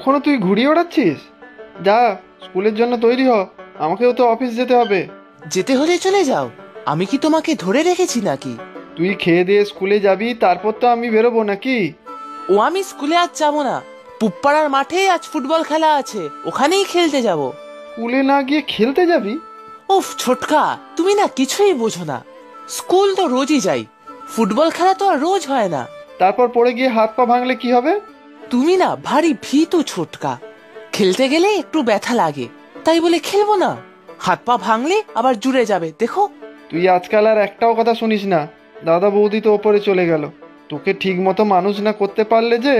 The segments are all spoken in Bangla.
এখনো তুই ঘুড়ি ওড়াচ্ছিস? যা, স্কুলের জন্য তৈরি হ, আমাকেও তো অফিস যেতে হবে। যেতে হলে চলে যাও, আমি কি তোমাকে ধরে রেখেছি নাকি? তুই খেয়ে দিয়ে স্কুলে যাবি, তারপর তো আমি বেরোবো নাকি? ও আমি স্কুলে আজ যাবো না, পুপ্পাড়ার মাঠে আজ ফুটবল খেলা আছে, ওখানেই খেলতে যাব। স্কুলে না গিয়ে খেলতে যাবি? উফ ছোটকা, তুমি না কিছুই বোঝো না। স্কুল তো রোজই যাই, ফুটবল খেলা তো আর রোজ হয় না। তারপর পড়ে গিয়ে হাত পা ভাঙলে কি হবে? তুমি না ভারী ভীতু ছোটকা, খেলতে গেলে একটু ব্যথা লাগে, তাই বলে খেলবো না? হাত পা ভাঙলে আবার জুড়ে যাবে, দেখো। তুই আজকাল আর একটাও কথা শুনিস না। দাদা বৌদি তো ওপরে চলে গেল। তোকে ঠিক মতো মানুষ না করতে পারলে যে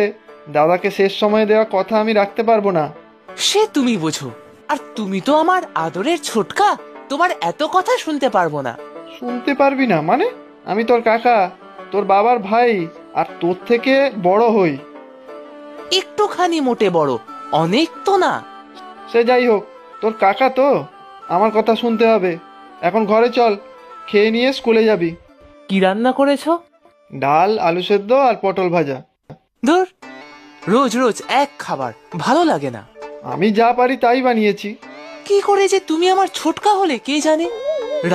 দাদাকে শেষ সময়ে দেওয়া কথা আমি রাখতে পারবো না। সে তুমি বোঝো, আর তুমি তো আমার আদরের ছোটকা, তোমার এত কথা শুনতে পারবো না। শুনতে পারবি না মানে? আমি তোর কাকা, তোর বাবার ভাই, আর তোর থেকে বড় হই। একটুখানি মোটে বড়, অনেক তো না। সে যাই হোক, তোর কাকা তো, আমার কথা শুনতে হবে। এখন ঘরে চল, খেয়ে নিয়ে স্কুলে যাবি। কি রান্না করেছো? ডাল, আলু সেদ্ধ আর পটল ভাজা। ধুর, রোজ রোজ এক খাবার ভালো লাগে না। আমি যা পারি তাই বানিয়েছি। কি করে যে তুমি আমার ছোটকা হলে কে জানে।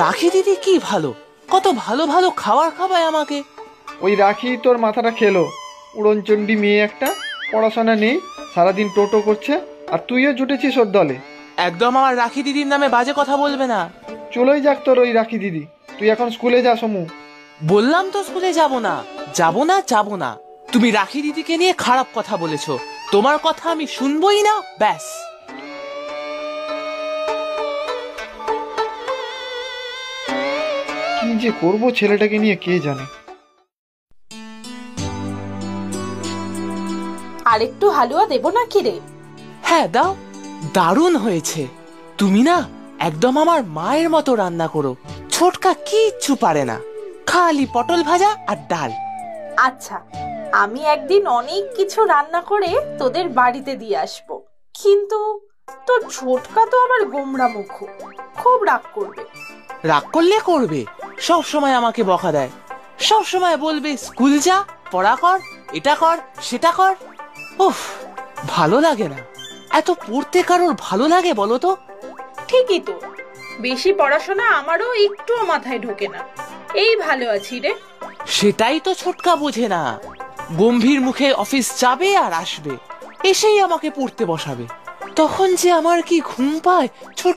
রাখি দিদি কি ভালো, কত ভালো ভালো খাবার খাওয়ায় আমাকে। ওই রাখি তোর মাথাটা খেলো। উড়নচণ্ডী মেয়ে একটা, পড়াশোনা নেই, সারাদিন টোটো করছে, আর তুইও জুটেছিস ওর দলে। একদম আমার রাখি দিদির নামে বাজে কথা বলবে না। চলেই যাক তোর ওই রাখি দিদি। তুই এখন স্কুলে যা সমু। বললাম তো স্কুলে যাব না, যাব না, যাব না। তুমি রাখি দিদিকে নিয়ে খারাপ কথা বলেছো, তোমার কথা আমি শুনবই না, ব্যাস। কি যে করবো ছেলেটাকে নিয়ে কে জানে। আরেকটু হালুয়া দেবো নাকি রে? হ্যাঁ দাও, দারুণ হয়েছে। তুমি না একদম আমার মায়ের মতো রান্না করো। ছোটকা কিচ্ছু পারে না, খালি পটল ভাজা আর ডাল। আচ্ছা, আমি একদিন অনেক কিছু রান্না করে তোদের বাড়িতে দিয়ে আসবো, কিন্তু তোর ছোটকা তো আবার গোমড়া মুখ, খুব রাগ করবে। রাগ করলে করবে, সব সময় আমাকে বকা দেয়। সব সময় বলবে স্কুল যা, পড়া কর, এটা কর, সেটা কর। উফ, ভালো লাগে না। এত পড়তে কারোর ভালো লাগে বলো তো? ঠিকই তো, বেশি পড়াশোনা আমারও একটুও মাথায় ঢোকে না, এই ভালো আছি রে। সেটাই তো ছোটকা বোঝে না। গম্ভীর মুখে অফিস যাবে আর আসবে, এসেই আমাকে পড়তে বসাবে। তখন যে আমার কি ঘুম পায়। ছোট